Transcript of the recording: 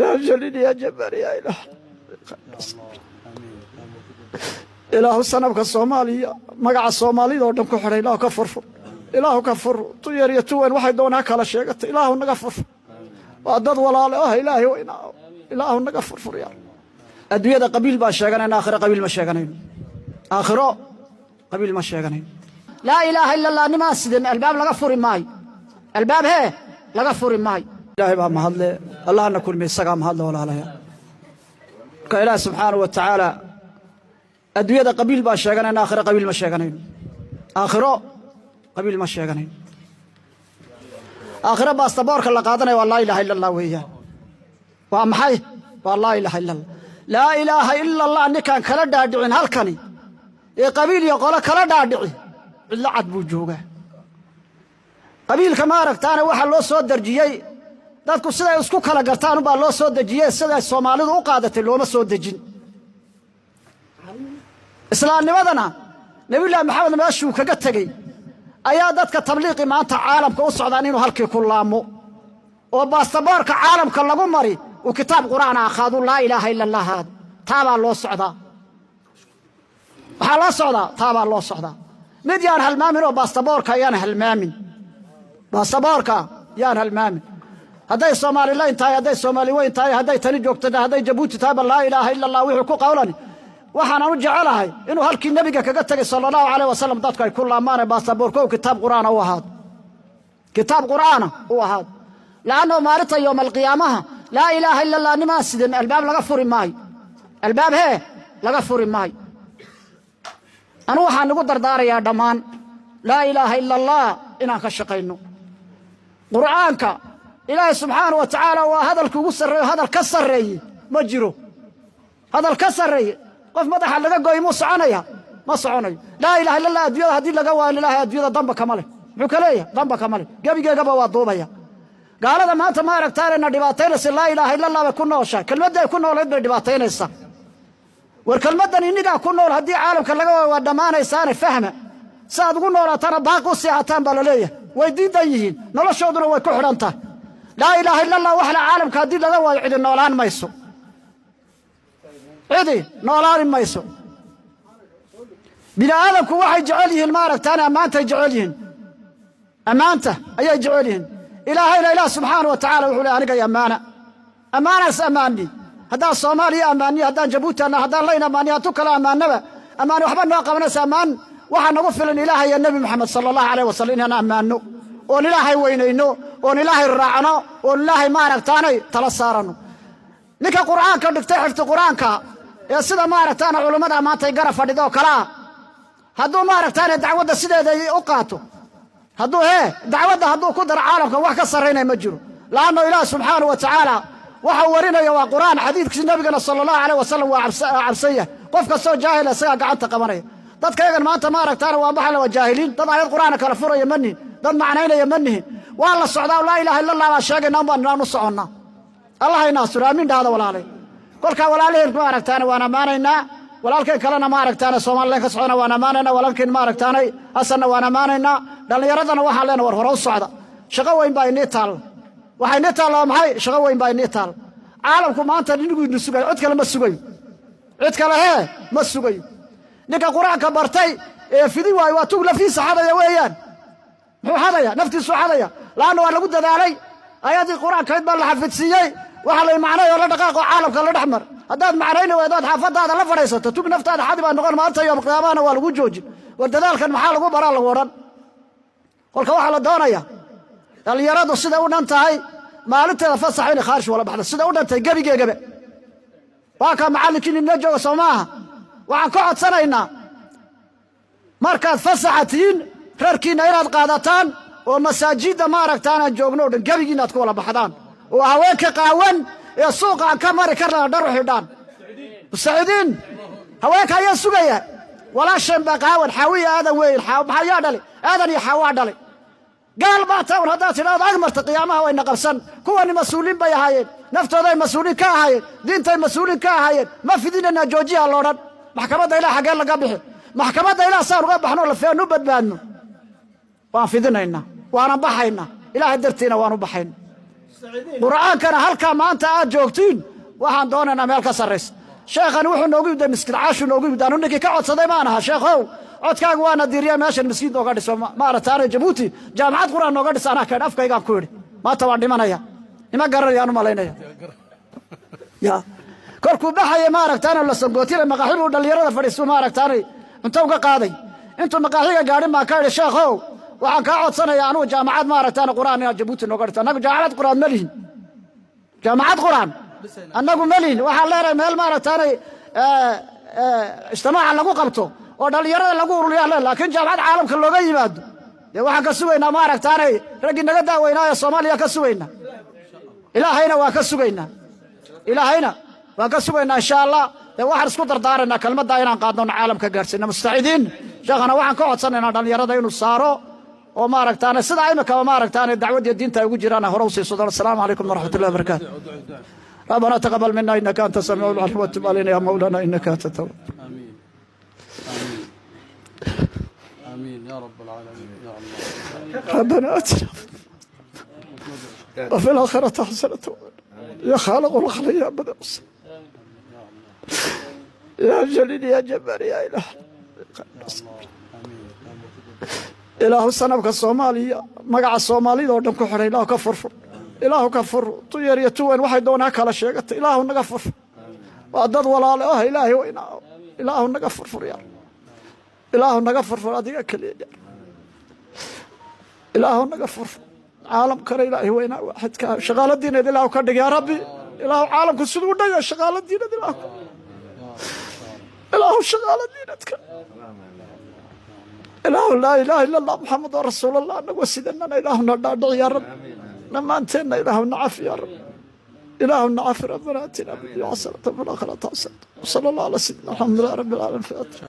يا جليل يا جبار يا إله إله السنة الصومالية مقع الصومالي ودم كحر إله كفر إله كفر طير يتوين واحد دون هكذا شيء إله نغفر وأدد ولا لا إلهي وإنا إله نغفر فريال أدوية قبيل باشاغنين آخر قبيل مشاغنين آخر قبيل مشاغنين لا إله إلا الله نما سيدن الباب لغفر ماي الباب هي لغفر ماي إلهي باب مهد الله نكون ميساقا مهد ولا لا كإله سبحانه وتعالى أدوية قبيل باشاغنين آخر قبيل مشاغنين آخر قبيل مشاغنين آخر باستبارك الله قادنا والله إله إلا الله وإياه وأمحي والله إله إلا الله لا إله إلا الله أني كان كلا دادعين هالكني إيه قبيل يقول كلا دادعي إلا عد بوجوغه قبيل كما ركتانا waxa loo soo darjiyay dadku sida isku kala gartaan baa loo soo dajiyay sida Soomaalidu u qaadatay looma soo dajin islaamnimadana nabiga maxamed meeshuu kaga tagay ayaa dadka tabliiqi maanta caalamka u socdaan inuu halkii ku laamo oo baasaboorka caalamka lagu mari oo kitaab quraan akhadu la ilaaha illa allah taaba loo socdaa waxa loo socdaa taaba loo socdaa mid yaan halmaamin oo baasaboorka ayaan halmaamin baasaboorka yaan halmaamin haday Soomaaliland tahay haday Soomaali weyn tahay haday tani joogto haday Jabuuti taaba la ilaaha illa allah wuxuu ku qowlani waxaan u jecelahay inuu halkii nabiga kaga tagay sallallahu alayhi wasallam dadka ay ku laamaan baasaboorka oo kitaab quraan u ahaad kitaab quraan u ahaad laano maalinta yawm alqiyaamaha la ilaha illa allah nima sidin albaab laga furi maay albaab he laga furi maay anu waxaan ugu dardaarayaa dhamaan la ilaha illa allah inaan ka shaqeyno quraanka ilaahay subhanahu wa ta'ala waa hadalku ugu sareeyo hadal ka sareeyay ma jiro hadal ka sareeyay qof madaxa laga gooymo soconaya ma soconayo la ilaha illa allah adiyada hadii laga waa ilaahay adiyada damba kamale muxuu kaleeyahay damba kamale gabigeegaba waa duubaya gaalada maanta ma aragtaana dhibaataynaysa la ilaha illa allah ku noosha kelmadda ku nooleed bay dhibaataynaysa war kelmadan iniga ku nool hadii caalamka laga waa dhamaanaysaan fahma saad ugu noolaatana baaq u siixataan baa la leeyahay way diidan yihiin noloshooduna way ku xidhantahay la ilaha illa allah waxa caalamka hadii laga waa cid noolaan mayso عدي نولان مايسو بلا آدمكو waxay jecel yihiin ma aragtaan amaanta jecel yihiin amaanta ayay jecel yihiin ilaahayna ilaah subhanahu wa ta'ala wuxuu leeyahay aniga amaana amaana samaani hada Soomaaliya amaani hada Jabuuti hada layna amaani hadu kala amaanaba amaani waxba noo qabanaysa amaan waxa nagu filan ilaahay iyo nabi Muhammad sallallahu alayhi wasallam inaan amaano oo ilaahay weynayno oo ilaahay raacno oo ilaahay ma aragtaan tala saarano ninka quraanka dhigtay xifti quraanka ee sida ma aragtaan culimada maanta ay garab fadhido kala haduu ma aragtaan dacwada sideeda u qaato haduu dacwada haduu ku dar caalamka wax ka sareynay ma jiro laana ilaahay subhanahu wa ta'ala waxa warinayo waa quraan xadiidkii nabiga sallallahu alayhi wasallam waa cabsaya qofka soo jaahil isaga gacanta qabanaya dadka eegan maanta ma aragtaan waa baxal waa jaahiliin dad ayad quraan kala furaya manni dad macnaynaya manni waa la socdaa la ilaha illa allah sheegayna baan u soconnaa الله ينصر آمين هذا والله كل كوالله ما ركتانا وأنا مانينا ولكن كلنا ما ركتانا سومالله كسرنا وأنا مانينا ولكن ما ركتانا أصلنا وأنا مانينا دل يردنا وحلنا ورهرو الصعدة شقوين باي نيتال وحي نيتال أم هاي شقوين باي نيتال عالمكم أنت نقول نسوي عد كلام مسوي عد كلام مسوي نك قرآن كبرتي في ذي واتوق لفي صحابة يا ويان هو هذا يا نفتي صحابة يا لأنه أنا قد علي آيات القرآن كيد بالله حفظية وحلا معناه ولا دقائق عالمك الله الأحمر هذا معناه وهذا حفظ هذا لا فريسة تبي نفط هذا حد ما نقول ما أنت يوم القيامة والوجوج والدلال كان محل برا الوران قل كواحد الدنيا اللي يراد الصدق وننت هاي ما لنت فصح عيني خارج ولا بحد الصدق وننت جبي واكا معلكين النجوا وسماها وعن قعد سنة هنا مركز فصحتين ركين يراد قادتان ومساجد ما ركتانا جوجنو جبينا تقول بحدان وهواك قاون السوق كمر كرنا درو حدان السعودين هواك هي السوقية ولا شن بقاون حاوية هذا وين حيا دلي هذا يحوا دلي قال ما تون هذا تناد أجمر تقيامها وين قرصن كون مسؤولين بيهاين نفط هذا مسؤولين كهاين دين تي مسؤولين كهاين ما في ديننا جوجيا لورد محكمة إلى حاجة لقبه محكمة إلى صار قبحنا ولا فين نبد بأنه وافدنا إنا وانا بحينا إلى هدرتنا وانا بحين qur'aan kana halka maanta aad joogtiin waxaan doonaynaa meel ka sarreys sheekhan wuxuu noogu yimid miskiin caashu noogu yimid aanu ninkii ka codsaday ma aha sheekhow codkaagu waa nadiiriya meeshan miskiin nooga dhiso maarataane jabuuti jaamacad qur'aan nooga dhis anaa keen afkaygaan ku yidhi maanta waan dhimanaya ima garanayaan u malaynaya ya korkuu baxaya maaragtaane la sangootile maqaaxibuu dhallinyarada fadhiisu maaragtaane cunto uga qaaday intuu maqaaxiga gaadhin baan ka yidhi sheekhow waxaan kaa codsanayaa anugu jaamacad maaragtaane qur'aan inaad jabuuti nooga dhiso annagu jaamacad qur'aan ma lihin jaamacad qur'aan annagu ma lihin waxaan leenahay meel maaragtaane ijtimaaca lagu qabto oo dhallinyarada lagu ururiyaa le laakiin jaamacad caalamka looga yimaado dee waxaan ka sugaynaa maaragtaane raggii naga daaweynaayo soomaaliya ka sugaynaa ilaahayna waan ka sugaynaa ilaahayna waan ka sugaynaa insha allah dee waxaan isku dardaaraynaa kelmaddaa inaan qaadno caalamka gaarsiina mustacidiin sheekhana waxaan ka codsanaynaa dhallinyarada inuu saaro oo maaragtaane sida imikaba maaragtaane dacwadii diinta ay ugu jiraan hore u sii sodon assalaamu calaykum waraxmat ullahi wabarakaatu ربنا تقبل منا انك انت السميع العليم وتب علينا يا مولانا انك انت التواب آمين يا رب العالمين يا الله ربنا اتنا وفي الاخره حسنه يا خالق الخلق يا بدر يا جليل يا جبار يا اله إله السنبك الصومالية مقع الصومالي دو دنكو حرين إله كفرفر إله كفر طير يتوين واحد دون هكذا شيء إله نقفر وأدد ولا له إلهي وإنا إله نقفر فريا إله نقفر فراديك كلي إله نقفر عالم كري إلهي وإنا واحد شغال الدين إله كردك يا ربي إله عالم كسدو دنيا شغال الدين إله إله شغال الدين إله لا إله إلا الله محمد رسول الله نقوسدنا إلهنا داعي يا رب لما أنتنا إلهنا عافي يا رب إلهنا عافي ربنا أتنا بالدعاء صلاة في الآخرة وصلى الله على سيدنا الحمد لله رب العالمين.